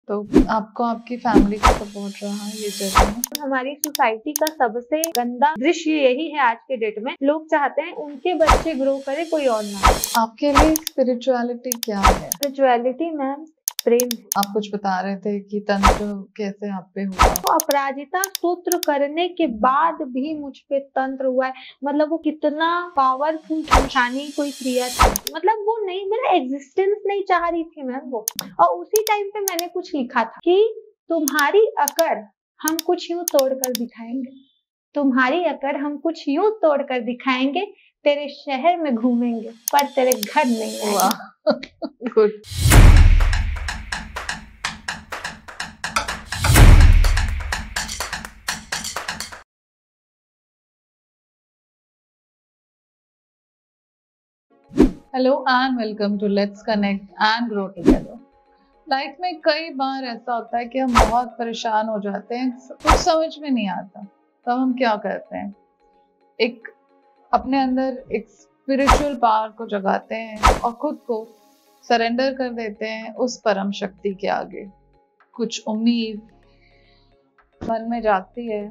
तो आपको आपकी फैमिली का सपोर्ट रहा ये जर्नी में? हमारी सोसाइटी का सबसे गंदा दृश्य यही है आज के डेट में, लोग चाहते हैं उनके बच्चे ग्रो करे, कोई और ना। आपके लिए स्पिरिचुअलिटी क्या है? स्पिरिचुअलिटी मैम प्रेम है। आप कुछ बता रहे थे कि तंत्र कैसे आप पे हुआ? तो अपराजिता सूत्र करने के बाद भी मुझ पे तंत्र हुआ है। मतलब वो कितना पावरफुल निशानी कोई क्रिया थी, मतलब वो नहीं, मेरा एग्जिस्टेंस नहीं चाह रही थी मैम वो। और उसी टाइम पे मैंने कुछ लिखा था कि तुम्हारी अकड़ हम कुछ यूं तोड़कर दिखाएंगे, तुम्हारी अकड़ हम कुछ यूं तोड़कर दिखाएंगे, तेरे शहर में घूमेंगे पर तेरे घर नहीं आएंगे। वाह good. Hello and welcome to let's connect and grow together. Life में कई बार ऐसा होता है कि हम बहुत परेशान हो जाते हैं, कुछ समझ में नहीं आता, तो हम क्या करते हैं, एक अपने अंदर एक स्पिरिचुअल पावर को जगाते हैं और खुद को सरेंडर कर देते हैं उस परम शक्ति के आगे। कुछ उम्मीद मन में जागती है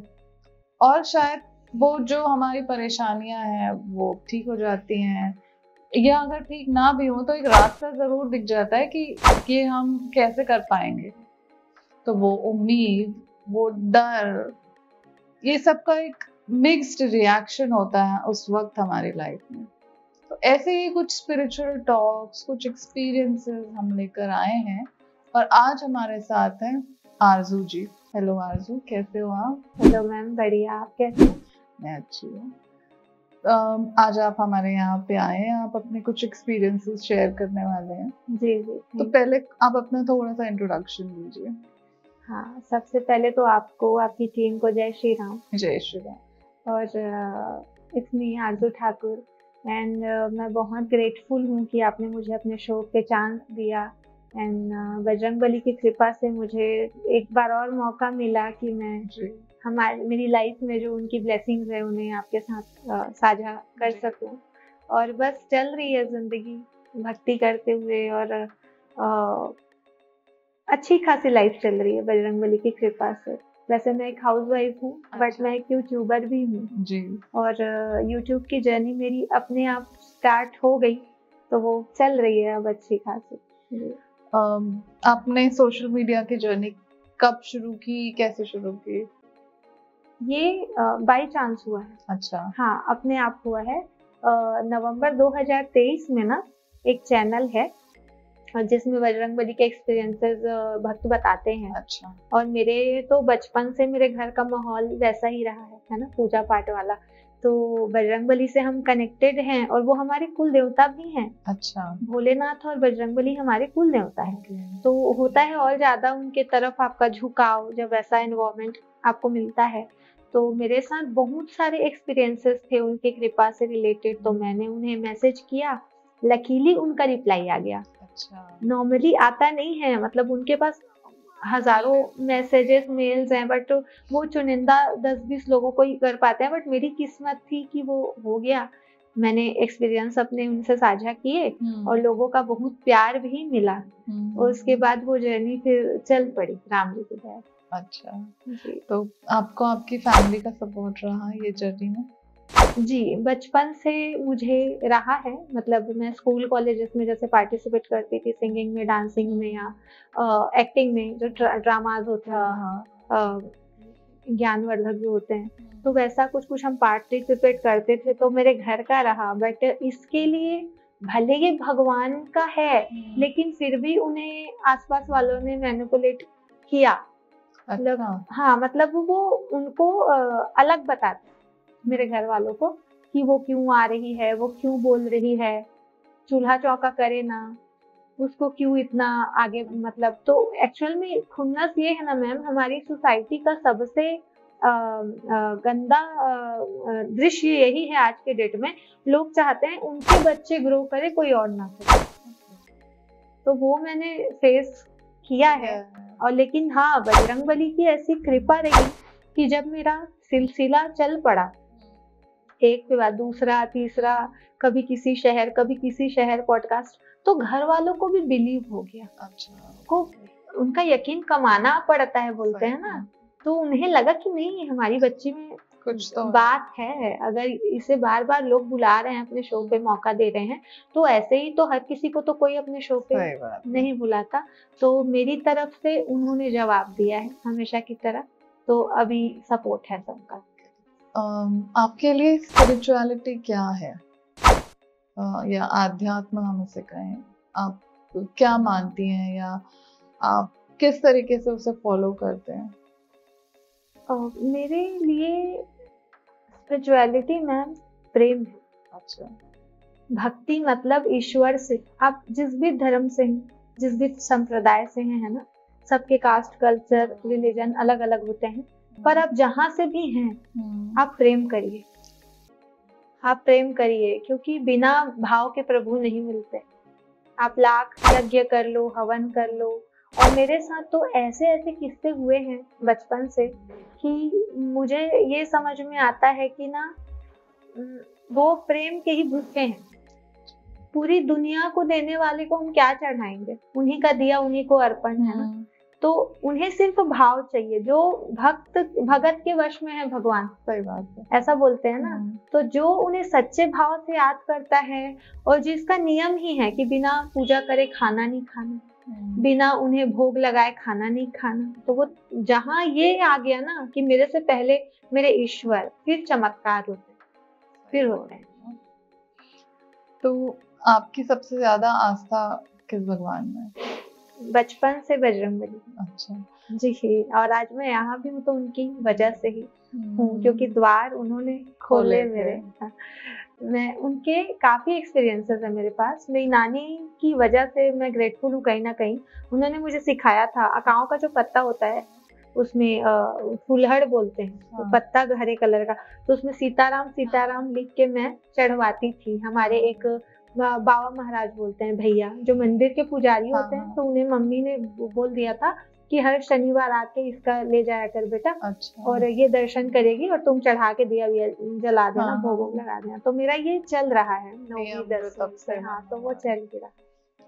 और शायद वो जो हमारी परेशानियां हैं वो ठीक हो जाती हैं, या अगर ठीक ना भी हो तो एक रास्ता जरूर दिख जाता है कि ये हम कैसे कर पाएंगे। तो वो उम्मीद, वो डर, ये सब का एक मिक्स्ड रिएक्शन होता है उस वक्त हमारी लाइफ में। तो ऐसे ही कुछ स्पिरिचुअल टॉक्स, कुछ एक्सपीरियंसेस हम लेकर आए हैं और आज हमारे साथ हैं आरजू जी। हेलो आरजू, कैसे हो आप? हेलो मैम, बढ़िया, आप कैसे हैं? मैं अच्छी हूँ। आज आप हमारे यहाँ पे आए हैं, आप अपने कुछ एक्सपीरियंसेस शेयर करने वाले हैं। जी जी। तो पहले आप अपना थोड़ा सा इंट्रोडक्शन दीजिए। हाँ, सबसे पहले तो आपको, आपकी टीम को जय श्री राम। जय श्री राम। और it's me Aarzoo Thakur and मैं बहुत ग्रेटफुल हूँ कि आपने मुझे अपने शो पे चांस दिया एंड बजरंगबली की कृपा से मुझे एक बार और मौका मिला कि मैं मेरी लाइफ में जो उनकी ब्लेसिंग्स है उन्हें आपके साथ साझा कर सकूं। और बस चल रही है जिंदगी भक्ति करते हुए और अच्छी खासी लाइफ चल रही है बजरंगबली की कृपा से। वैसे मैं एक हाउसवाइफ हूँ, बट मैं एक यूट्यूबर भी हूँ जी। और यूट्यूब की जर्नी मेरी अपने आप स्टार्ट हो गई, तो वो चल रही है अब अच्छी खासी। आपने सोशल मीडिया की जर्नी कब शुरू की, कैसे शुरू की? ये बाय चांस हुआ है। अच्छा। हाँ, अपने आप हुआ है। नवंबर 2023 में ना एक चैनल है जिसमें बजरंगबली के एक्सपीरियंसेस भक्त बताते हैं। अच्छा। और मेरे तो बचपन से मेरे घर का माहौल वैसा ही रहा है ना, पूजा पाठ वाला। तो बजरंगबली से हम कनेक्टेड हैं और वो हमारे कुल देवता भी हैं। अच्छा। भोलेनाथ और बजरंगबली हमारे कुल देवता है। तो होता है और ज्यादा उनके तरफ आपका झुकाव जब ऐसा एनवायरनमेंट आपको मिलता है। तो मेरे साथ बहुत सारे एक्सपीरियंसेस थे उनकी कृपा से रिलेटेड, तो मैंने उन्हें मैसेज किया, लकीली उनका रिप्लाई आ गया। अच्छा। नॉर्मली आता नहीं है, मतलब उनके पास हजारों मैसेजेस मेल्स हैं, बट वो चुनिंदा 10-20 लोगों को ही कर पाते हैं। बट मेरी किस्मत थी कि वो हो गया। मैंने एक्सपीरियंस अपने उनसे साझा किए और लोगों का बहुत प्यार भी मिला। और उसके बाद वो जर्नी फिर चल पड़ी राम जी की दया। अच्छा जी। तो आपको आपकी फैमिली का सपोर्ट रहा ये जर्नी में? जी, बचपन से मुझे रहा है। मतलब मैं स्कूल कॉलेजेस में जैसे पार्टिसिपेट करती थी सिंगिंग में, डांसिंग में या एक्टिंग में, जो ड्रामाज होते हैं, ज्ञानवर्धक जो होते हैं, तो वैसा कुछ कुछ हम पार्टिसिपेट करते थे, तो मेरे घर का रहा। बट इसके लिए भले ये भगवान का है, लेकिन फिर भी उन्हें आसपास वालों ने मैनिपुलेट किया। मतलब हाँ, मतलब वो उनको अलग बताते मेरे घर वालों को कि वो क्यों आ रही है, वो क्यों बोल रही है, चूल्हा चौका करे ना, उसको क्यों इतना आगे। मतलब तो एक्चुअल में खुन्नस ये है ना मैम, हमारी सोसाइटी का सबसे गंदा दृश्य यही है आज के डेट में, लोग चाहते हैं उनके बच्चे ग्रो करे, कोई और ना करे। तो वो मैंने फेस किया है। और लेकिन हाँ, बजरंगबली की ऐसी कृपा रही कि जब मेरा सिलसिला चल पड़ा, एक के बाद दूसरा, तीसरा, कभी किसी शहर पॉडकास्ट, तो घर वालों को भी बिलीव हो गया। अच्छा। को उनका यकीन कमाना पड़ता है, बोलते हैं ना। तो उन्हें लगा कि नहीं, हमारी बच्ची में कुछ तो बात है, अगर इसे बार बार लोग बुला रहे हैं, अपने शो पे मौका दे रहे हैं, तो ऐसे ही तो हर किसी को तो कोई अपने शो पे नहीं बुलाता। तो मेरी तरफ से उन्होंने जवाब दिया है हमेशा की तरह, तो अभी सपोर्ट है सबका। आपके लिए स्पिरिचुअलिटी क्या है, या आध्यात्म हम इसे कहें, आप क्या मानती हैं या आप किस तरीके से उसे फॉलो करते हैं? मेरे लिए स्पिरिचुअलिटी मैम प्रेम है। अच्छा। भक्ति मतलब ईश्वर से, आप जिस भी धर्म से हैं, जिस भी संप्रदाय से हैं, है ना, सबके कास्ट, कल्चर, रिलीजन अलग अलग होते हैं, पर आप जहाँ से भी हैं आप प्रेम करिए, आप प्रेम करिए, क्योंकि बिना भाव के प्रभु नहीं मिलते। आप लाख यज्ञ कर लो, हवन कर लो, और मेरे साथ तो ऐसे ऐसे किस्से हुए हैं बचपन से कि मुझे ये समझ में आता है कि ना, वो प्रेम के ही भूखे हैं। पूरी दुनिया को देने वाले को हम क्या चढ़ाएंगे, उन्हीं का दिया उन्हीं को अर्पण है ना। तो उन्हें सिर्फ भाव चाहिए, जो भगत के वश में है भगवान, सही बात है, ऐसा बोलते हैं ना। तो जो उन्हें सच्चे भाव से याद करता है, और जिसका नियम ही है कि बिना पूजा करे खाना नहीं खाना, बिना उन्हें भोग लगाए खाना नहीं खाना, तो वो जहाँ ये आ गया ना कि मेरे से पहले मेरे ईश्वर, फिर चमत्कार होते हैं, फिर होते हैं। तो आपकी सबसे ज्यादा आस्था किस भगवान में है? बचपन से बजरंगबली। अच्छा जी, और आज मैं यहाँ भी हूँ तो उनकी वजह से ही हूँ, क्योंकि द्वार उन्होंने खोले मेरे। मैं उनके काफी एक्सपीरियंसेस है मेरे पास। मेरी नानी की वजह से मैं ग्रेटफुल हूँ कहीं ना कहीं। उन्होंने मुझे सिखाया था, अकाओं का जो पत्ता होता है उसमें फुलहड़ बोलते हैं, तो पत्ता हरे कलर का, तो उसमें सीताराम सीताराम लिख के मैं चढ़वाती थी। हमारे एक बाबा महाराज बोलते हैं भैया, जो मंदिर के पुजारी होते हैं, तो उन्हें मम्मी ने बोल दिया था कि हर शनिवार आके इसका ले जाया कर बेटा। अच्छा। और ये दर्शन करेगी और तुम चढ़ा के दिया जला देना, भोग लगा देना। तो मेरा ये चल रहा है 9वीं 10वीं से। हाँ, तो वो चल ही रहा।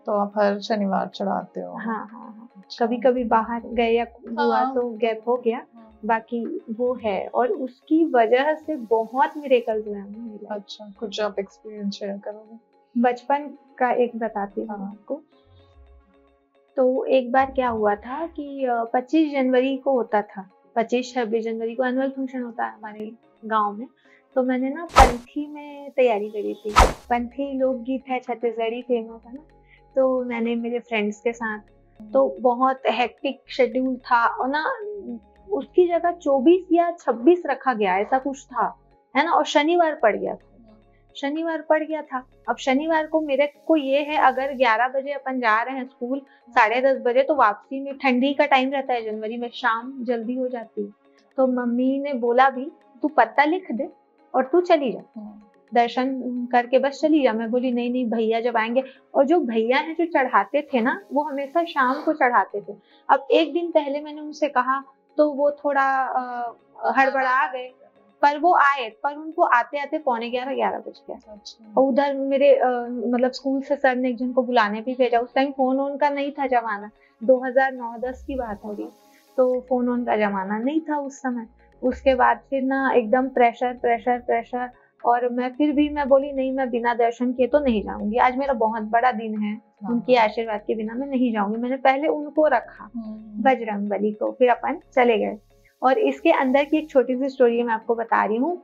तो आप हर शनिवार चढ़ाते हो? हाँ। कभी कभी बाहर गए या हुआ तो गैप हो गया, बाकी वो है। और उसकी वजह से बहुत मिरेकल्स हुए। अच्छा, कुछ आप एक्सपीरियंस शेयर करोगे? बचपन का एक बताती हूँ आपको। तो एक बार क्या हुआ था कि 25 जनवरी को होता था, 25-26 जनवरी को एनुअल फंक्शन होता है हमारे गांव में। तो मैंने ना पंथी में तैयारी करी थी। पंथी लोकगीत है, छत्तीसगढ़ी फेमस है ना। तो मैंने मेरे फ्रेंड्स के साथ, तो बहुत हेक्टिक शेड्यूल था, और ना उसकी जगह 24 या 26 रखा गया, ऐसा कुछ था, है ना। और शनिवार पड़ गया था। अब शनिवार को मेरे को ये है, अगर 11 बजे अपन जा रहे हैं स्कूल, 10:30 बजे, तो वापसी में ठंडी का टाइम रहता है जनवरी में, शाम जल्दी हो जाती है। तो मम्मी ने बोला भी तू पत्ता लिख दे और तू चली जा, दर्शन करके बस चली जा। मैं बोली नहीं भैया जब आएंगे। और जो भैया हैं जो चढ़ाते थे ना, वो हमेशा शाम को चढ़ाते थे। अब एक दिन पहले मैंने उनसे कहा तो वो थोड़ा हड़बड़ा गए, पर वो आए, पर उनको आते आते 11:45 बज गया। और उधर मेरे मतलब स्कूल से सर ने एक जन को बुलाने भी भेजा। उस टाइम फोन ऑन का नहीं था जमाना, 2009-10 की बात हो रही, तो फोन ऑन का जमाना नहीं था उस समय। उसके बाद फिर ना एकदम प्रेशर, और मैं बोली नहीं, मैं बिना दर्शन किए तो नहीं जाऊंगी, आज मेरा बहुत बड़ा दिन है, उनके आशीर्वाद के बिना मैं नहीं जाऊंगी। मैंने पहले उनको रखा, बजरंगबली को, फिर अपन चले गए। और इसके अंदर की एक छोटी सी स्टोरी मैं आपको बता रही हूँ।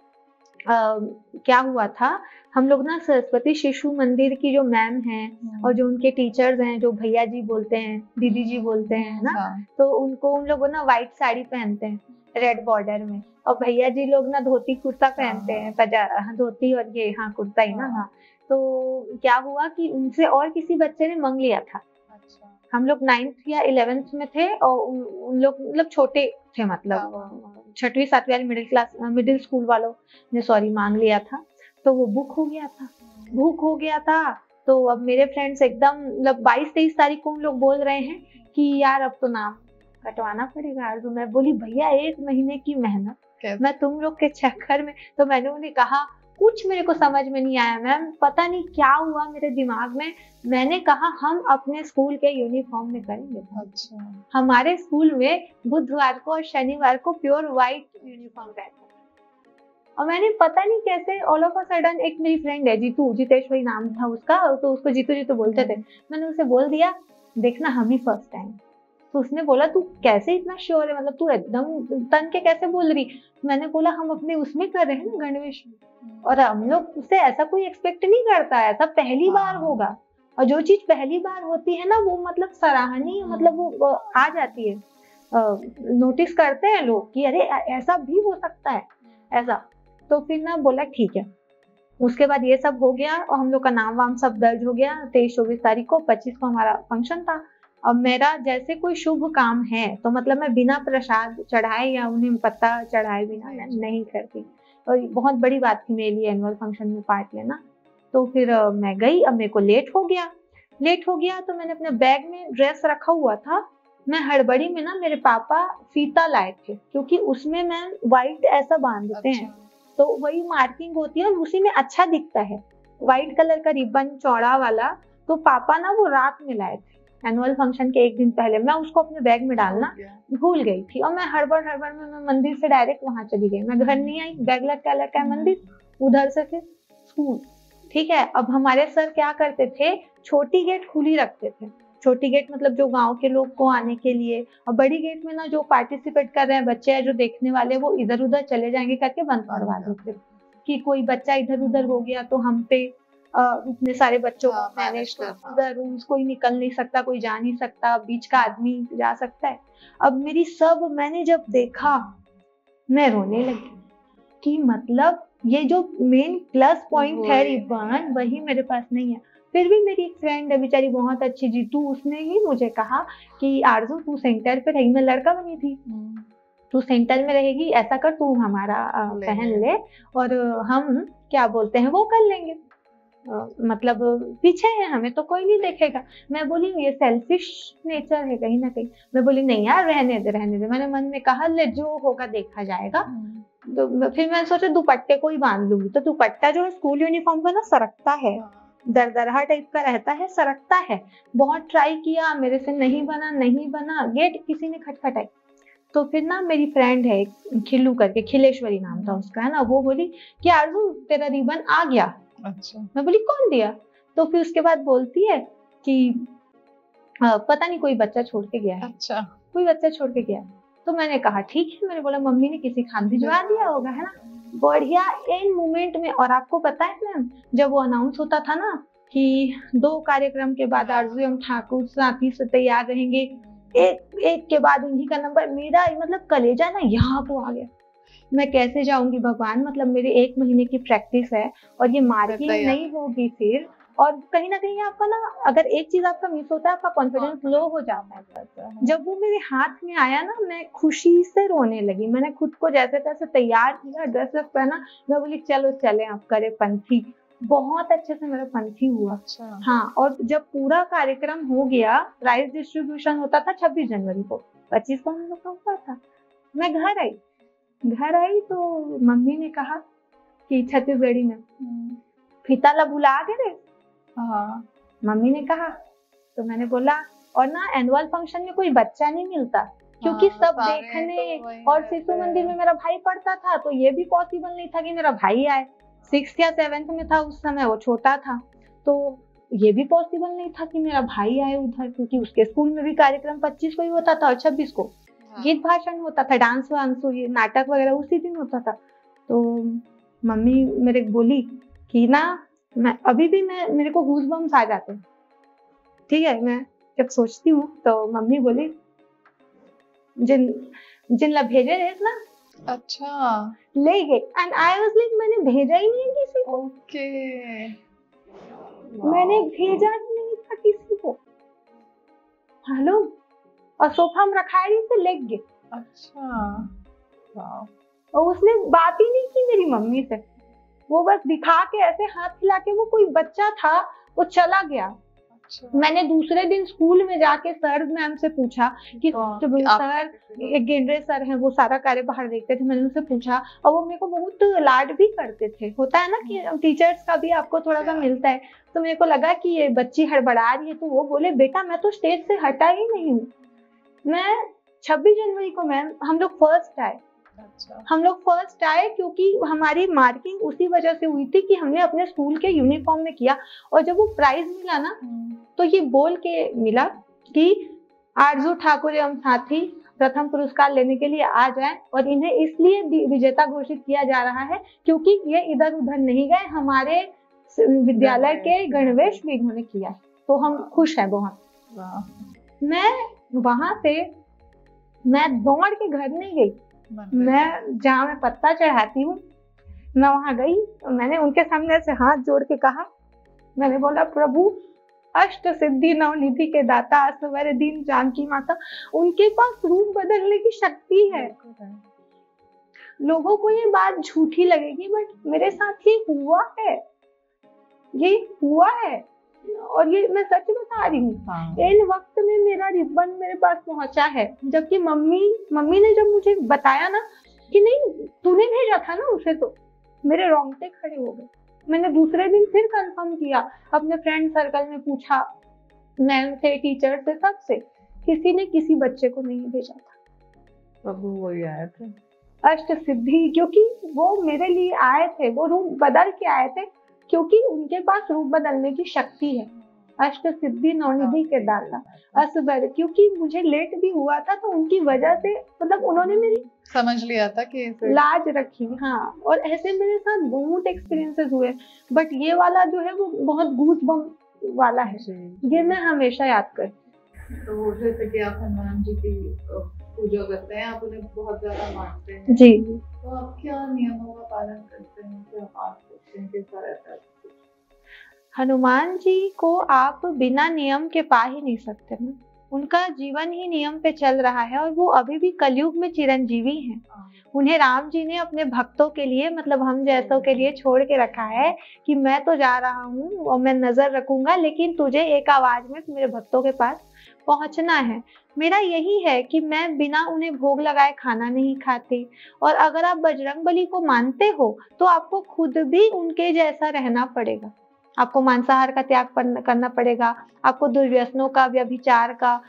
क्या हुआ था, हम लोग ना सरस्वती शिशु मंदिर की जो मैम हैं और जो उनके टीचर्स हैं, जो भैया जी बोलते हैं, दीदी जी बोलते हैं ना, तो उन लोगों ना व्हाइट साड़ी पहनते हैं रेड बॉर्डर में, और भैया जी लोग ना धोती कुर्ता पहनते हैं, धोती और ये कुर्ता ही ना। हाँ, तो क्या हुआ कि उनसे और किसी बच्चे ने मांग लिया था। हम लोग 9th या 11th में थे, और उन लोग मतलब छोटे थे, मतलब 6वीं 7वीं वाली मिडिल स्कूल वालों ने मांग लिया था। तो वो बुक हो गया था। तो अब मेरे फ्रेंड्स एकदम, मतलब 22-23 तारीख को उन लोग बोल रहे हैं कि यार अब तो नाम कटवाना पड़ेगा। तो मैं बोली भैया 1 महीने की मेहनत मैं तुम लोग के चक्कर में। तो मैंने उन्हें कहा कुछ मेरे को समझ में नहीं आया मैम, पता नहीं क्या हुआ मेरे दिमाग में। मैंने कहा हम अपने स्कूल के यूनिफॉर्म में करेंगे। अच्छा। हमारे स्कूल में बुधवार को और शनिवार को प्योर व्हाइट यूनिफॉर्म रहता है। और मैंने पता नहीं कैसे ऑल ऑफ अ सडन, एक मेरी फ्रेंड है जीतू, जितेश्वरी नाम था उसका, तो उसको जीतू जीतू बोलते थे, मैंने उसे बोल दिया देखना हम ही फर्स्ट टाइम। तो उसने बोला तू कैसे इतना श्योर है, मतलब तू एकदम तन के कैसे बोल रही। मैंने बोला हम अपने उसमें कर रहे हैं ना, गणवेश में, और हम लोग उससे ऐसा कोई एक्सपेक्ट नहीं करता है, ऐसा पहली बार होगा। और जो चीज पहली बार होती है ना वो मतलब सराहनीय, मतलब वो आ जाती है, नोटिस करते हैं लोग कि अरे ऐसा भी हो सकता है ऐसा। तो फिर ना बोला ठीक है। उसके बाद ये सब हो गया और हम लोग का नाम वाम सब दर्ज हो गया। 23-24 तारीख को, 25 को हमारा फंक्शन था। अब मेरा जैसे कोई शुभ काम है तो मतलब मैं बिना प्रसाद चढ़ाए या उन्हें पत्ता चढ़ाए बिना नहीं करती, और बहुत बड़ी बात थी मेरे लिए एनुअल फंक्शन में पार्ट लेना। तो फिर मैं गई। अब मेरे को लेट हो गया तो मैंने अपने बैग में ड्रेस रखा हुआ था। मैं हड़बड़ी में ना, मेरे पापा फीता लाए थे क्योंकि उसमें मैं व्हाइट ऐसा बांधते हैं, तो वही मार्किंग होती है और उसी में अच्छा दिखता है, व्हाइट कलर का रिबन चौड़ा वाला। तो पापा ना वो रात में लाए थे एनुअल फंक्शन के एक दिन पहले। मैं उसको अपने बैग में डालना भूल गई थी और मैं हड़बड़ में मैं मंदिर से डायरेक्ट वहां चली गई। मैं घर नहीं आई, बैग लटका है मंदिर, उधर से फिर स्कूल। ठीक है, अब हमारे सर क्या करते थे, छोटी गेट खुली रखते थे। छोटी गेट मतलब जो गांव के लोग को आने के लिए, और बड़ी गेट में ना जो पार्टिसिपेट कर रहे हैं बच्चे हैं, जो देखने वाले, वो इधर उधर चले जाएंगे करके बंद करवा देते कि कोई बच्चा इधर उधर हो गया तो हम पे इतने सारे बच्चों को मैनेज करना, उधर रूम्स कोई निकल नहीं सकता, कोई जा नहीं सकता, बीच का आदमी जा सकता है। अब मेरी सब, मैंने जब देखा मैं रोने लगी कि मतलब ये जो मेन प्लस पॉइंट है रिबन, वही मेरे पास नहीं है। फिर भी मेरी एक फ्रेंड है बेचारी बहुत अच्छी जीतू, उसने ही मुझे कहा कि आरजू तू सेंटर पे रही, मैं लड़का बनी थी, तू सेंटर में रहेगी, ऐसा कर तू हमारा पहन ले और हम क्या बोलते हैं वो कर लेंगे, मतलब पीछे है हमें तो कोई नहीं देखेगा। मैं बोली ये सेल्फिश नेचर है कहीं ना कहीं। मैं बोली नहीं यार रहने दे। मैंने मन में कहा ले जो होगा देखा जाएगा। तो फिर मैं सोचा दुपट्टे को ही बांध लूंगी। तो दुपट्टा जो है स्कूल यूनिफॉर्म का ना सरकता है, दरदरा टाइप का रहता है, सरकता है। बहुत ट्राई किया, मेरे से नहीं बना। गेट किसी ने खटखटाई। तो फिर ना मेरी फ्रेंड है खिल्लू करके, खिलेश्वरी नाम था उसका, है ना, वो बोली कि आरजू तेरा रिबन आ गया। अच्छा। मैं बोली कौन दिया? तो फिर उसके बाद बोलती है कि पता नहीं कोई बच्चा छोड़ के गया है। अच्छा। कोई बच्चा छोड़ के गया। तो मैंने कहा ठीक है, मैंने बोला मम्मी ने किसी खान भिजवा दिया होगा, है ना। बढ़िया इन मोमेंट में, और आपको पता है मैम जब वो अनाउंस होता था ना कि 2 कार्यक्रम के बाद आरजू एवं ठाकुर साथी से तैयार रहेंगे, एक के बाद इन्हीं का नंबर, मेरा मतलब कलेजा ना यहाँ को आ गया। मैं कैसे जाऊंगी भगवान, मतलब मेरे 1 महीने की प्रैक्टिस है और ये मार्किंग नहीं होगी फिर, और कहीं ना कहीं आपका ना, अगर एक चीज आपका मिस होता है आपका कॉन्फिडेंस लो हो जाता है। जब वो मेरे हाथ में आया ना, मैं खुशी से रोने लगी। मैंने खुद को जैसे तैसे तैयार किया, ड्रेस पहना, मैं बोली चलो चले आप करे पंथी। बहुत अच्छे से मेरा पंथी हुआ। अच्छा। हाँ, और जब पूरा कार्यक्रम हो गया, प्राइज डिस्ट्रीब्यूशन होता था 26 जनवरी को, 25 को हम लोग का हुआ था। मैं घर आई तो मम्मी ने कहा कि छत्तीसगढ़ी में फीता ला बुला दे रे। हाँ, मम्मी ने कहा। तो मैंने बोला, और ना एनुअल फंक्शन में कोई बच्चा नहीं मिलता क्योंकि सब देखने, तो और शिशु मंदिर में मेरा भाई पढ़ता था, तो ये भी पॉसिबल नहीं था कि मेरा भाई आए। 6th या 7th में था उस समय, वो छोटा था, तो ये भी पॉसिबल नहीं था कि मेरा भाई आए उधर, क्योंकि उसके स्कूल में भी कार्यक्रम 25 को ही होता था और 26 को गीत भाषण होता था, डांस वांस, ये नाटक वगैरह उसी दिन होता था। तो मम्मी मेरे बोली कि ना, मैं अभी भी मेरे को गूज़बम्स आ जाते हैं। ठीक है, मैं जब सोचती हूँ तो मम्मी बोली जिन ला भेजे थे ना, अच्छा, ले गए। एंड आई वाज लाइक मैंने भेजा ही नहीं है किसी को। ओके, मैंने भेजा ही नहीं था किसी को। हेलो, और सोफा में रखाया नहीं से लेग गए। अच्छा, और उसने बात ही नहीं की मेरी मम्मी से, वो बस दिखा के ऐसे हाथ हिला के, वो कोई बच्चा था वो चला गया। मैंने दूसरे दिन स्कूल में जाके सर मैम से पूछा कि सर, एक गेंद्रे सर हैं, वो सारा कार्य बाहर देखते थे, मैंने उनसे पूछा और वो मेरे को बहुत लाड भी करते थे। होता है ना कि टीचर्स का भी आपको थोड़ा सा मिलता है, तो मेरे को लगा कि ये बच्ची हड़बड़ा रही है, तो वो बोले बेटा मैं तो स्टेज से हटा ही नहीं हूँ। मैं 26 जनवरी को मैम हम लोग फर्स्ट आए। हम लोग फर्स्ट आए क्योंकि हमारी मार्किंग उसी वजह से हुई थी कि हमने अपने स्कूल के यूनिफॉर्म में किया। और जब वो प्राइज मिला ना, तो ये बोल के मिला कि आरजू ठाकुर एवं साथी प्रथम पुरस्कार लेने के लिए आ जाएं, और इन्हें इसलिए विजेता घोषित किया जा रहा है क्योंकि ये इधर उधर नहीं गए, हमारे विद्यालय के गणवेश भी इन्होंने किया है, तो हम खुश हैं बहुत। मैं वहां से दौड़ के घर नहीं गई, मैं जहाँ मैं पत्ता चढ़ाती हूँ मैं वहां गई। मैंने उनके सामने से हाथ जोड़ के कहा, मैंने बोला प्रभु अष्ट सिद्धि नवनिधि के दाता असवर दीन जानकी माता, उनके पास रूप बदलने की शक्ति है। लोगों को ये बात झूठी लगेगी बट मेरे साथ ये हुआ है, और ये मैं सच बता रही हूँ। इन वक्त में मेरा रिबन मेरे पास पहुंचा है, जबकि मम्मी ने जब मुझे बताया ना कि नहीं तूने भेजा था ना उसे, तो मेरे रोंगटे खड़े हो गए। मैंने दूसरे दिन फिर कंफर्म किया, अपने फ्रेंड सर्कल में पूछा, मैम से, टीचर से, सबसे, किसी ने किसी बच्चे को नहीं भेजा था। प्रभु वही आए थे अष्ट सिद्धि, क्योंकि वो मेरे लिए आए थे, वो रूप बदल के आए थे क्योंकि उनके पास रूप बदलने की शक्ति है। अष्ट सिद्धि नवनिधि के दाता असबर, क्योंकि मुझे लेट भी हुआ था तो उनकी वजह से मतलब उन्होंने मेरी समझ लिया था कि लाज रखी। हाँ, और ऐसे मेरे साथ बहुत एक्सपीरियंसेस हुए, बट ये वाला जो है वो बहुत गूज बम वाला है, ये मैं हमेशा याद करती। तो जैसे कि आप हनुमान जी की पूजा करते हैं, आप उन्हें बहुत ज्यादा मानते हैं जी, तो आप क्या नियमों का पालन करते हैं, क्या पाठ करते हैं, कैसा रहता है? हनुमान जी को आप बिना नियम के पा ही नहीं सकते ना, उनका जीवन ही नियम पे चल रहा है और वो अभी भी कलयुग में चिरंजीवी हैं। उन्हें राम जी ने अपने भक्तों के लिए, मतलब हम जैसों के लिए छोड़ के रखा है कि मैं तो जा रहा हूँ और मैं नजर रखूंगा, लेकिन तुझे एक आवाज में मेरे भक्तों के पास पहुंचना है। मेरा यही है कि मैं बिना उन्हें भोग लगाए खाना नहीं खाती, और अगर आप बजरंगबली को मानते हो तो आपको खुद भी उनके जैसा रहना पड़ेगा। आपको मांसाहार का त्याग करना पड़ेगा, आपको दुर्व्यसनों का, व्यभिचार का,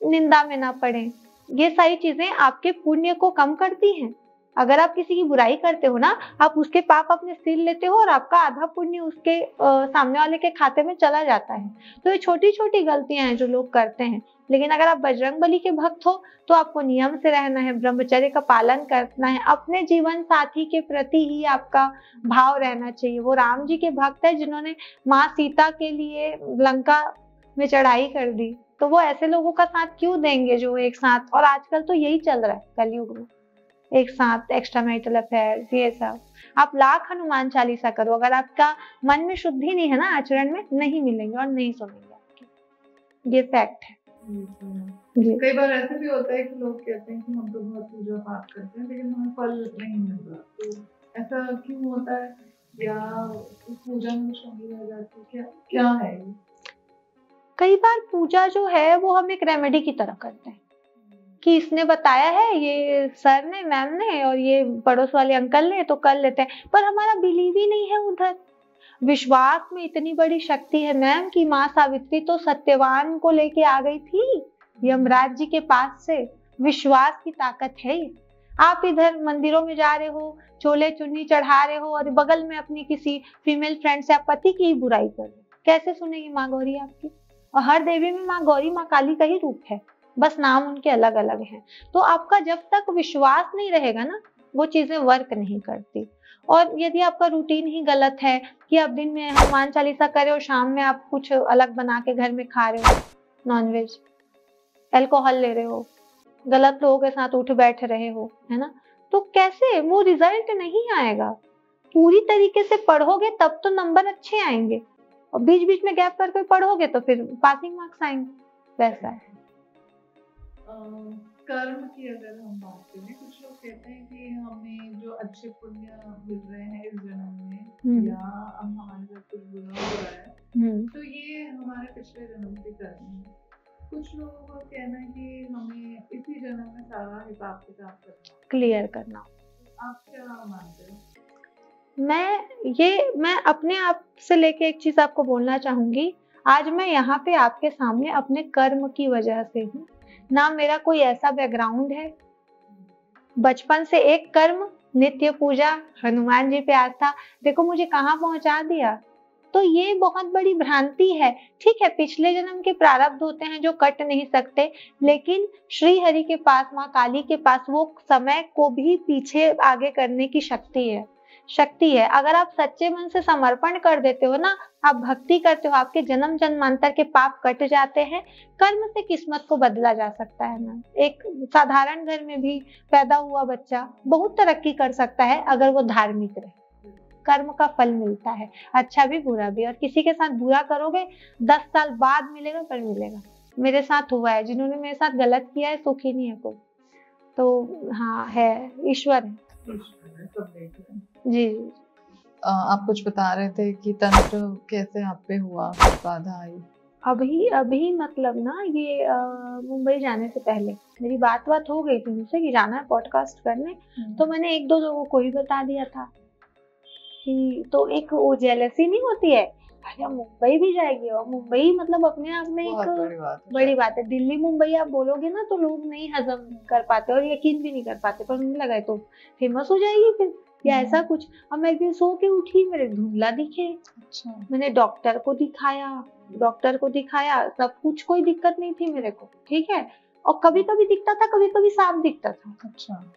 निंदा में ना पड़े। ये सारी चीजें आपके पुण्य को कम करती हैं। अगर आप किसी की बुराई करते हो ना, आप उसके पाप अपने सिर लेते हो और आपका आधा पुण्य उसके सामने वाले के खाते में चला जाता है। तो ये छोटी छोटी गलतियां हैं जो लोग करते हैं, लेकिन अगर आप बजरंगबली के भक्त हो तो आपको नियम से रहना है, ब्रह्मचर्य का पालन करना है, अपने जीवन साथी के प्रति ही आपका भाव रहना चाहिए। वो राम जी के भक्त है जिन्होंने माँ सीता के लिए लंका में चढ़ाई कर दी, तो वो ऐसे लोगों का साथ क्यों देंगे जो एक साथ, और आजकल तो यही चल रहा है कलयुग में, एक साथ एक्स्ट्रा मैरिटल अफेयर, ये सब। आप लाख हनुमान चालीसा करो, अगर आपका मन में शुद्धि नहीं है ना, आचरण में, नहीं मिलेंगे और नहीं सुनेंगे आपके। ये फैक्ट है। कई बार ऐसे भी होता है कि लोग कहते हैं कि हम तो बहुत पूजा पाठ करते हैं लेकिन हमें फल नहीं मिल रहा, तो ऐसा क्यों होता है, या पूजा में शामिल रह जाती है, क्या है? कई बार पूजा जो है वो हम एक रेमेडी की तरह करते हैं कि इसने बताया है, ये सर ने, मैम ने, और ये पड़ोस वाले अंकल ने, तो कर लेते हैं, पर हमारा बिलीव ही नहीं है उधर। विश्वास में इतनी बड़ी शक्ति है मैम कि माँ सावित्री तो सत्यवान को लेके आ गई थी यमराज जी के पास से। विश्वास की ताकत है ये। आप इधर मंदिरों में जा रहे हो, चोले चुन्नी चढ़ा रहे हो, और बगल में अपनी किसी फीमेल फ्रेंड से आप पति की ही बुराई कर रहे हो, कैसे सुनेगी माँ गौरी आपकी? और हर देवी में माँ गौरी, माँ काली का ही रूप है, बस नाम उनके अलग अलग हैं। तो आपका जब तक विश्वास नहीं रहेगा ना, वो चीजें वर्क नहीं करती। और यदि आपका रूटीन ही गलत है कि आप दिन में हनुमान चालीसा करे और शाम में आप कुछ अलग बना के घर में खा रहे हो, नॉनवेज, अल्कोहल ले रहे हो, गलत लोगों के साथ उठ बैठ रहे हो, है ना, तो कैसे वो रिजल्ट नहीं आएगा। पूरी तरीके से पढ़ोगे तब तो नंबर अच्छे आएंगे, और बीच बीच में गैप करके पढ़ोगे तो फिर पासिंग मार्क्स आएंगे, वैसा है। कर्म की अगर हम बात करें, कुछ लोग कहते हैं कि हमें जो अच्छे पुण्य मिल रहे हैं इस जन्म में, या हम हमारे साथ कुछ बुरा हो रहा है तो ये हमारे पिछले जन्म की कर्म है। कुछ लोगों का कहना है कि हमें इसी जन्म में सारा हिसाब किताब करना, क्लियर करना। आप क्या मानते हो? मैं अपने आप से लेके एक चीज आपको बोलना चाहूंगी। आज मैं यहाँ पे आपके सामने अपने कर्म की वजह से हूँ, ना मेरा कोई ऐसा बैकग्राउंड है। बचपन से एक कर्म, नित्य पूजा, हनुमान जी पे आस्था, देखो मुझे कहाँ पहुंचा दिया। तो ये बहुत बड़ी भ्रांति है। ठीक है, पिछले जन्म के प्रारब्ध होते हैं जो कट नहीं सकते, लेकिन श्री हरि के पास, माँ काली के पास वो समय को भी पीछे आगे करने की शक्ति है। अगर आप सच्चे मन से समर्पण कर देते हो ना, आप भक्ति करते हो, आपके जन्म जन्मांतर के पाप कट जाते हैं। कर्म से किस्मत को बदला जा सकता है मैम। एक साधारण घर में भी पैदा हुआ बच्चा बहुत तरक्की कर सकता है अगर वो धार्मिक रहे। कर्म का फल मिलता है, अच्छा भी बुरा भी। और किसी के साथ बुरा करोगे 10 साल बाद मिलेगा, पर मिलेगा। मेरे साथ हुआ है, जिन्होंने मेरे साथ गलत किया है सुखी नहीं है कोई। तो हाँ, है, ईश्वर है। जी। आप कुछ बता रहे थे कि तंत्र कैसे आप पे हुआ, बाधा आई? अभी मतलब ना, ये मुंबई जाने से पहले मेरी बात हो गई थी मुझसे कि जाना है पॉडकास्ट करने। तो मैंने एक दो लोगों को ही बता दिया था कि, तो एक वो जेलसी नहीं होती है, अरे मुंबई भी जाएगी। और मुंबई मतलब अपने आप में एक बड़ी बात है। दिल्ली मुंबई आप बोलोगे ना तो लोग नहीं हजम कर पाते और यकीन भी नहीं कर पाते, पर मुझे लगा तो फेमस हो जाएगी फिर या ऐसा कुछ। अब मैं एक दिन सो के उठी, मेरे धुंधला दिखे। अच्छा। मैंने डॉक्टर को दिखाया, सब कुछ, कोई दिक्कत नहीं थी मेरे को, ठीक है। और कभी कभी दिखता था, कभी कभी साफ दिखता था। अच्छा।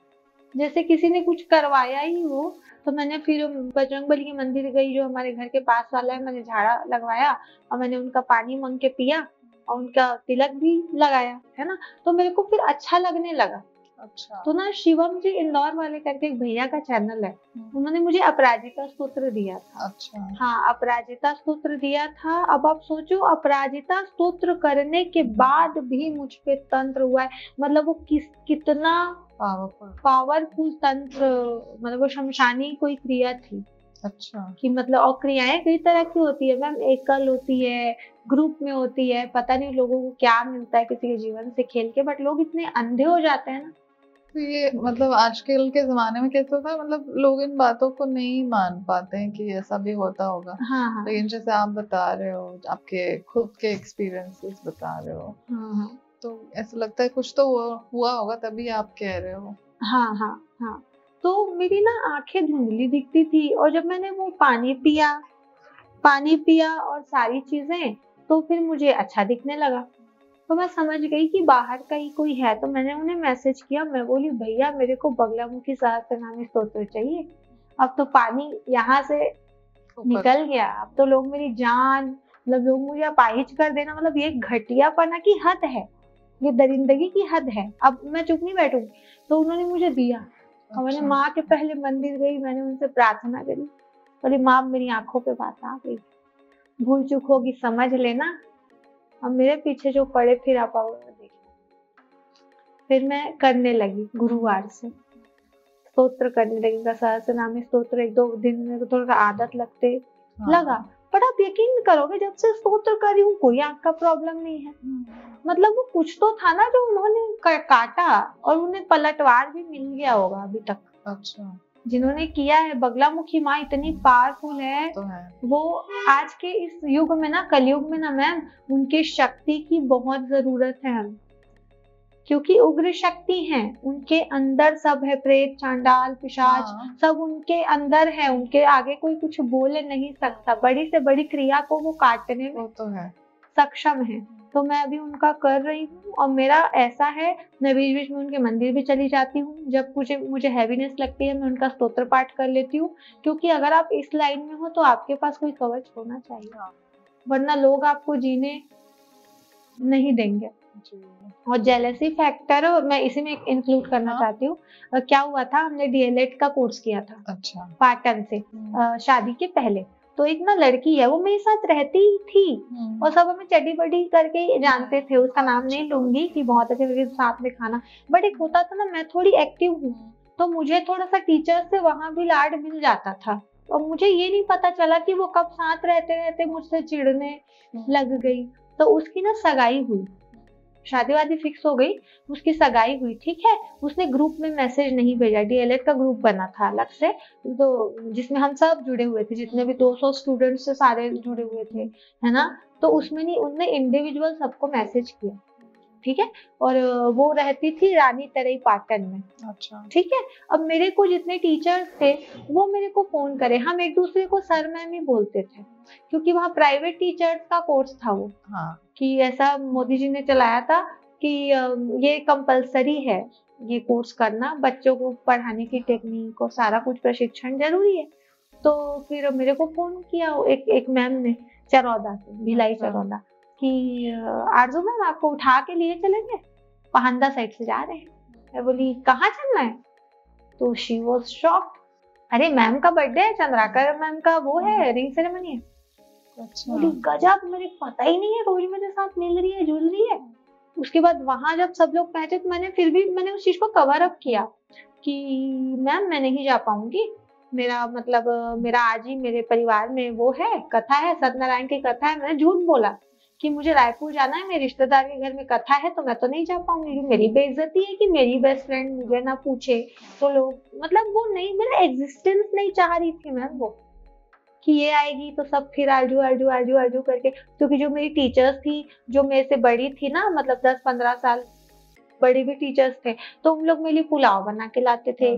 जैसे किसी ने कुछ करवाया ही हो। तो मैंने फिर बजरंगबली के मंदिर गई, जो हमारे घर के पास वाला है, मैंने झाड़ा लगवाया और मैंने उनका पानी मांग के पिया और उनका तिलक भी लगाया, है ना। तो मेरे को फिर अच्छा लगने लगा। अच्छा। तो ना शिवम जी इंदौर वाले करके एक भैया का चैनल है, उन्होंने मुझे अपराजिता स्तोत्र दिया था। अच्छा। हाँ, अपराजिता स्तोत्र दिया था। अब आप सोचो, अपराजिता स्तोत्र करने के बाद भी मुझ पे तंत्र हुआ है। मतलब वो कितना पावरफुल तंत्र, मतलब वो शमशानी कोई क्रिया थी। अच्छा। कि मतलब, और क्रियाएं कई तरह की होती है मैम, एकल होती है, ग्रुप में होती है, पता नहीं लोगों को क्या मिलता है किसी के जीवन से खेल के, बट लोग इतने अंधे हो जाते हैं ना। तो ये मतलब आजकल के जमाने में कैसे होता है, मतलब लोग इन बातों को नहीं मान पाते हैं कि ऐसा भी होता होगा। हाँ। लेकिन जैसे आप बता रहे हो, आपके खुद के एक्सपीरियंसेस बता रहे हो, हाँ। तो ऐसा लगता है कुछ तो हुआ होगा, तभी आप कह रहे हो। हाँ। तो मेरी ना आंखें धुंधली दिखती थी, और जब मैंने वो पानी पिया और सारी चीजें, तो फिर मुझे अच्छा दिखने लगा। तो मैं समझ गई कि बाहर का ही कोई है। तो मैंने उन्हें मैसेज किया, मैं बोली भैया मेरे को बगलामुखी सहस्त्रनाम स्तोत्र चाहिए। अब तो पानी यहाँ से निकल गया, अब तो लोग मेरी जान, मतलब लोग मुझे अपाहिज कर देना, मतलब ये घटियापना की हद है, ये दरिंदगी की हद है। अब मैं चुप नहीं बैठूंगी। तो उन्होंने मुझे दिया। और मैंने माँ के पहले मंदिर गई, मैंने उनसे प्रार्थना करी, बोली माँ मेरी आंखों पे बात आ गई, भूल चूक होगी समझ लेना, अब मेरे पीछे जो पड़े फिर आप आओगे देख। फिर मैं करने लगी, गुरुवार से स्तोत्र करने लगी, सहस्त्रनाम स्तोत्र। 1-2 दिन में थोड़ा आदत लगते लगा, पर आप यकीन करोगे जब से स्तोत्र कर रही हूँ कोई आंख का प्रॉब्लम नहीं है। मतलब वो कुछ तो था ना जो उन्होंने काटा, और उन्हें पलटवार भी मिल गया होगा अभी तक। अच्छा। जिन्होंने किया है, बगलामुखी माँ इतनी पावरफुल है, तो है। वो आज के इस युग में ना, कलयुग में ना मैम, उनकी शक्ति की बहुत जरूरत है, क्योंकि उग्र शक्ति है उनके अंदर, सब है, प्रेत चांडाल पिशाच, सब उनके अंदर है, उनके आगे कोई कुछ बोले नहीं सकता। बड़ी से बड़ी क्रिया को वो काटने में तो है सक्षम है। तो मैं अभी उनका कर रही हूँ, और मेरा ऐसा है, मैं बीच बीच में उनके मंदिर भी चली जाती हूँ। जब मुझे हैवीनेस लगती है, मैं उनका स्तोत्र पाठ कर लेती हूँ, क्योंकि अगर आप इस लाइन में हो तो आपके पास कोई कवच होना चाहिए, वरना लोग आपको जीने नहीं देंगे। और जेलसी फैक्टर मैं इसी में इंक्लूड करना चाहती हूँ। क्या हुआ था, हमने डीएलएड का कोर्स किया था। अच्छा। पाटन से शादी के पहले। तो एक ना लड़की है, वो मेरे साथ रहती थी, और सब हमें चड्डी बडी करके जानते थे, उसका नाम नहीं लूंगी, कि बहुत अच्छे मेरे साथ में खाना। बट एक होता था ना, मैं थोड़ी एक्टिव हूँ, तो मुझे थोड़ा सा टीचर से वहां भी लाड मिल जाता था। और मुझे ये नहीं पता चला कि वो कब साथ रहते रहते मुझसे चिढ़ने लग गई। तो उसकी ना सगाई हुई, शादी वादी फिक्स हो गई, उसकी सगाई हुई, ठीक है। उसने ग्रुप में मैसेज नहीं भेजा, डीएलएड का ग्रुप बना था अलग से, तो जिसमें हम सब जुड़े हुए थे, जितने भी 200 स्टूडेंट्स से सारे जुड़े हुए थे, है ना। तो उसमें नहीं, उनने इंडिविजुअल सबको मैसेज किया, ठीक है। और वो रहती थी रानी तरई पाटन में, अच्छा, ठीक है। अब मेरे को जितने टीचर्स थे वो मेरे को फोन करे, हम एक दूसरे को सर मैम ही बोलते थे, क्योंकि वहाँ प्राइवेट टीचर्स का कोर्स था वो, हाँ, कि ऐसा मोदी जी ने चलाया था कि ये कंपलसरी है ये कोर्स करना, बच्चों को पढ़ाने की टेक्निक और सारा कुछ प्रशिक्षण जरूरी है। तो फिर मेरे को फोन किया एक मैम ने, चरौदा से, भिलाई चरौदा, कि आरजू मैम आपको उठा के लिए चलेंगे, पहांदा साइड से जा रहे हैं। मैं बोली कहाँ चलना है? तो शी वॉज शॉक्ड, अरे मैम का बर्थडे है, चंद्राकर मैम का वो है, रिंग सेरेमनी है। अच्छा, बोली गजब, मुझे पता ही नहीं है, रोज मेरे साथ मिल रही है, जुल रही है। उसके बाद वहां जब सब लोग पहुंचे तो मैंने उस चीज को कवर अप किया कि मैम मैं नहीं जा पाऊंगी, मेरा मतलब मेरा आज ही मेरे परिवार में वो है, कथा है, सत्यनारायण की कथा है। मैंने झूठ बोला कि मुझे रायपुर जाना है, मेरे रिश्तेदार के घर में कथा है, तो मैं तो नहीं जा पाऊंगी। मेरी बेइज्जती है कि मेरी बेस्ट फ्रेंड मुझे ना पूछे, तो लोग मतलब वो नहीं, मेरा एग्जिस्टेंस नहीं चाह रही थी मैम वो, कि ये आएगी तो सब फिर आरजू आरजू आरजू आरजू करके। क्योंकि जो मेरी टीचर्स थी, जो मेरे से बड़ी थी ना, मतलब 10-15 साल बड़ी भी टीचर्स थे, तो उन लोग मेरे लिए पुलाव बना के लाते थे।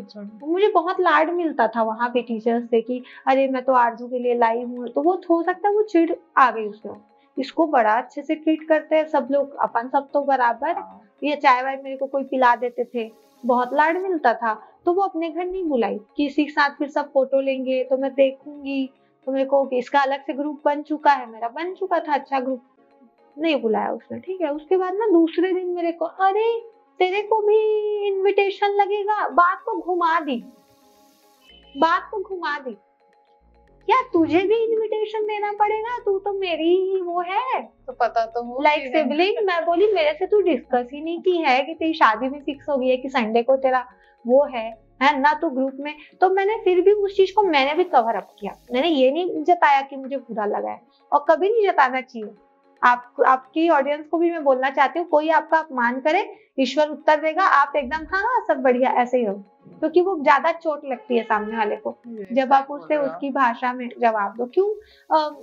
मुझे बहुत लाड मिलता था वहां पे टीचर्स से कि अरे मैं तो आरजू के लिए लाई हूँ। तो वो हो सकता है वो चिढ़ आ गई उसमें, इसको बड़ा अच्छे से ट्रीट करते हैं सब लोग, अपन सब तो बराबर। ये चाय वाय मेरे को कोई पिला देते थे, बहुत लाड मिलता था। तो वो अपने घर नहीं बुलाई, किसी के साथ फिर सब फोटो लेंगे तो मैं देखूंगी, तो मेरे को इसका अलग से ग्रुप बन चुका है, मेरा बन चुका था अच्छा ग्रुप, नहीं बुलाया उसने, ठीक है। उसके बाद ना दूसरे दिन मेरे को, अरे तेरे को भी इनविटेशन लगेगा, बात को घुमा दी, यार तुझे भी इनविटेशन देना पड़ेगा, तू तो मेरी ही वो है, तो पता तो हो लाइक सिबलिंग। मैं बोली मेरे से तू डिस्कस ही नहीं की है कि तेरी शादी भी फिक्स हो गई है, कि संडे को तेरा वो है ना, तो ग्रुप में। तो मैंने फिर भी उस चीज को मैंने भी कवर अप किया, मैंने ये नहीं जताया कि मुझे बुरा लगा है, और कभी नहीं जताना चाहिए। आपकी ऑडियंस को भी मैं बोलना चाहती हूँ, कोई आपका अपमान करे, ईश्वर उत्तर देगा, आप एकदम हाँ हाँ सब बढ़िया ऐसे ही रहो, क्योंकि वो ज्यादा चोट लगती है सामने वाले को जब आप उससे उसकी भाषा में जवाब दो। क्यों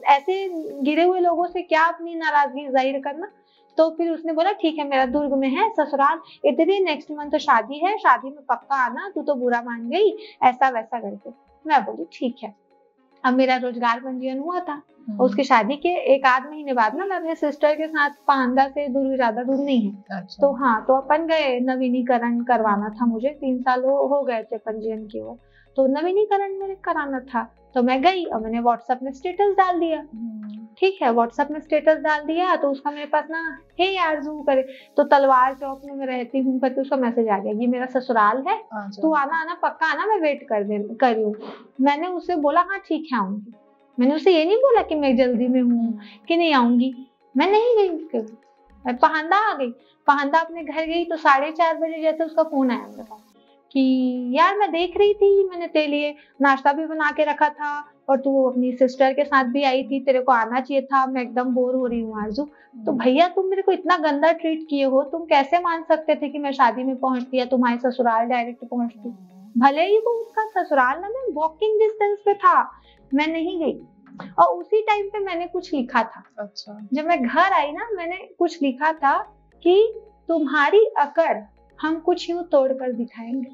ऐसे गिरे हुए लोगों से क्या अपनी नाराजगी जाहिर करना। तो फिर उसने बोला ठीक है, मेरा दुर्ग में है ससुराल, इधर ही नेक्स्ट मंथ तो शादी है, शादी में पक्का आना, तू तो बुरा मान गई, ऐसा वैसा करके। मैं बोली ठीक है। अब मेरा रोजगार पंजीयन हुआ था, और उसकी शादी के 1 आध महीने बाद ना मैं अपने सिस्टर के साथ, पांडा से दूर, ज्यादा दूर नहीं है। अच्छा। तो हाँ, तो अपन गए, नवीनीकरण करवाना था मुझे, 3 साल हो गए थे पंजीयन की ओर, तो नवीनीकरण मेरे कराना था। तो मैं गई और मैंने व्हाट्सएप में स्टेटस डाल दिया, ठीक है, व्हाट्सएप में स्टेटस डाल दिया। तो उसका मेरे पास ना हे यार जूम करे, तो तलवार चौक में मैं रहती हूँ करके उसका मैसेज आ गया, ये मेरा ससुराल है, तू आना पक्का आना, मैं वेट कर रही हूँ। मैंने उससे बोला हाँ ठीक है आऊंगी, मैंने उसे ये नहीं बोला कि मैं जल्दी में हूँ कि नहीं आऊंगी, मैं नहीं गई उसके, मैं पहांदा आ गई। पहांदा अपने घर गई तो 4:30 बजे जैसे उसका फोन आया मेरे पास कि यार मैं देख रही थी, मैंने तेरे लिए नाश्ता भी बना के रखा था, और तू अपनी सिस्टर के साथ भी आई थी, तेरे को आना चाहिए था, मैं एकदम बोर हो रही हूँ आरजू। तो भैया तुम मेरे को इतना गंदा ट्रीट किए हो, तुम कैसे मान सकते थे कि मैं शादी में पहुंचती या तुम्हारे ससुराल डायरेक्ट पहुंचती। भले ही वो उसका ससुराल ना मैं वॉकिंग डिस्टेंस पे था, मैं नहीं गई। और उसी टाइम पे मैंने कुछ लिखा था, अच्छा, जब मैं घर आई ना मैंने कुछ लिखा था कि तुम्हारी अकड़ हम कुछ यूं तोड़ कर दिखाएंगे,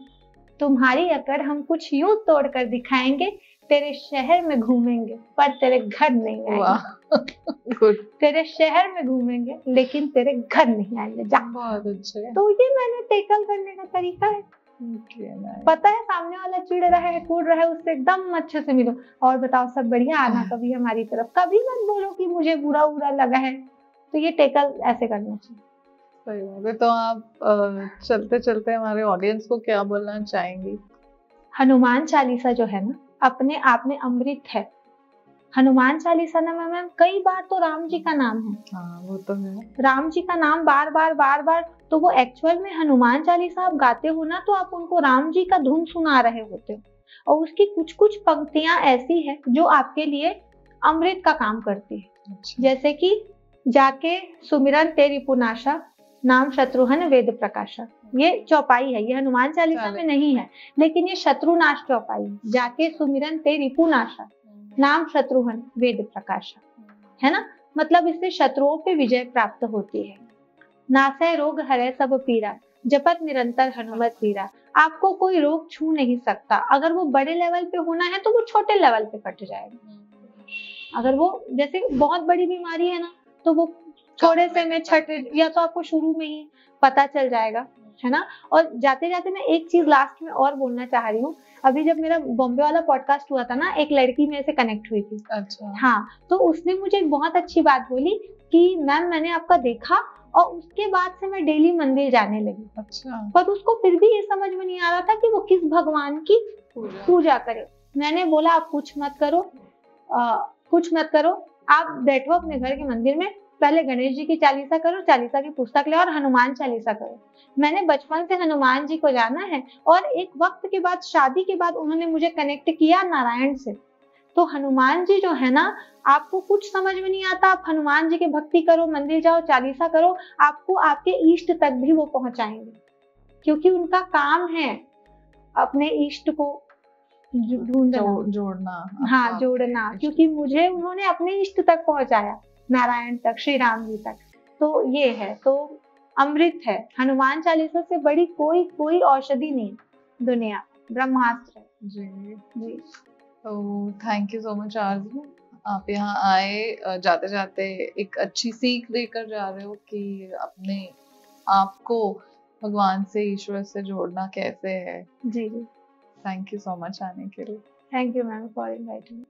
तुम्हारी अकड़ हम कुछ यूं तोड़ कर दिखाएंगे, तेरे शहर में घूमेंगे पर तेरे घर नहीं आएंगे। तेरे शहर में घूमेंगे लेकिन तेरे घर नहीं आएंगे, जा। बहुत अच्छे। तो ये मैंने टैकल करने का तरीका है। पता है सामने वाला चिढ़ रहा है, कूद रहा है, उससे एकदम अच्छे से मिलो और बताओ सब बढ़िया, आना कभी हमारी तरफ, कभी मत बोलो कि मुझे बुरा लगा है। तो ये टैकल ऐसे करना चाहिए। सही बात है। तो आप चलते चलते हमारे ऑडियंस को क्या बोलना चाहेंगी? हनुमान चालीसा जो है ना अपने आप में अमृत है। हनुमान चालीसा ना मैम कई बार तो राम जी का नाम है। हाँ वो तो है, राम जी का नाम बार बार, तो वो एक्चुअल में हनुमान चालीसा आप गाते हो ना तो आप उनको राम जी का धुन सुना रहे होते हो। और उसकी कुछ कुछ पंक्तियां ऐसी हैं जो आपके लिए अमृत का काम करती है। जैसे कि जाके सुमिरन तेरी पुनाशा, नाम शत्रुघ्न वेद प्रकाशा। ये चौपाई है, ये हनुमान चालीसा में नहीं है, लेकिन ये शत्रुनाश चौपाई है। जाके सुमिरन तेरी पुनाशा, नाम शत्रुघ्न वेद प्रकाशा, है ना। मतलब इससे शत्रुओं पे विजय प्राप्त होती है। नासै रोग हरै सब पीरा, जपत निरंतर हनुमत वीरा। आपको कोई रोग छू नहीं सकता। अगर वो बड़े लेवल पे होना है तो वो छोटे लेवल पे कट जाएगा। अगर वो जैसे बहुत बड़ी बीमारी है ना, तो वो थोड़े से में छट, या तो आपको शुरू में ही पता चल जाएगा, है ना। और जाते जाते मैं एक चीज लास्ट में और बोलना चाह रही हूँ। अभी जब मेरा बॉम्बे वाला पॉडकास्ट हुआ था ना, एक लड़की मेरे से कनेक्ट हुई थी। अच्छा। हाँ, तो उसने मुझे एक बहुत अच्छी बात बोली कि मैम मैंने आपका देखा और उसके बाद से मैं डेली मंदिर जाने लगी। अच्छा। पर उसको फिर भी ये समझ में नहीं आ रहा था कि वो किस भगवान की पूजा करे। मैंने बोला आप कुछ मत करो, कुछ मत करो, आप बैठो अपने घर के मंदिर में, पहले गणेश जी की चालीसा करो, चालीसा की पुस्तक ले और हनुमान चालीसा करो। मैंने बचपन से हनुमान जी को जाना है और एक वक्त के बाद, शादी के बाद उन्होंने मुझे कनेक्ट किया नारायण से। तो हनुमान जी जो है ना, आपको कुछ समझ में नहीं आता, आप हनुमान जी की भक्ति करो, मंदिर जाओ, चालीसा करो, आपको आपके इष्ट तक भी वो पहुंचाएंगे, क्योंकि उनका काम है अपने इष्ट को ढूंढना, जोड़ना। हाँ, जोड़ना। क्योंकि मुझे उन्होंने अपने इष्ट तक पहुंचाया, नारायण तक, श्री राम जी तक। तो ये है, तो अमृत है। हनुमान चालीसा से बड़ी कोई औषधि नहीं दुनिया, ब्रह्मास्त्र है। जी जी। तो थैंक यू सो मच आरजू, आप यहाँ आए, जाते जाते एक अच्छी सीख देकर जा रहे हो कि अपने आप को भगवान से, ईश्वर से जोड़ना कैसे है। जी जी। थैंक यू सो मच आने के लिए। Thank you ma'am for inviting.